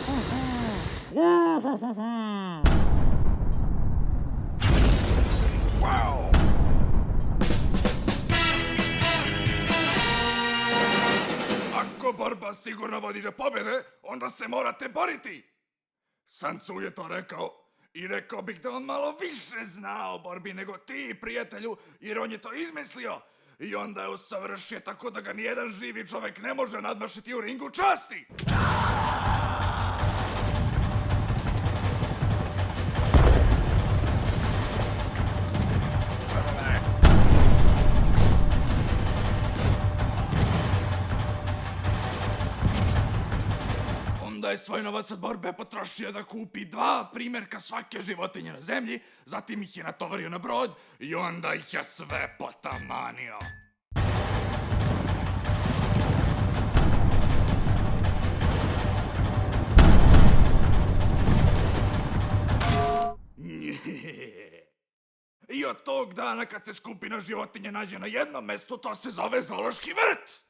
Wow! Ako borba sigurno vodi do pobjede, onda se morate boriti. Sun Tzu je to rekao i rekao bih da on malo više zna o borbi nego ti, prijatelju, jer on je to izmislio. I onda je usavršio tako da ga nijedan živi čovjek ne može nadmašiti u ringu časti. Onda je svoj novac od borbe potrošio da kupi 2 primjerka svake životinje na zemlji, zatim ih je natovario na brod i onda ih je sve potamanio. I od tog dana kad se skupina životinje nađe na jednom mjestu, to se zove zoološki vrt.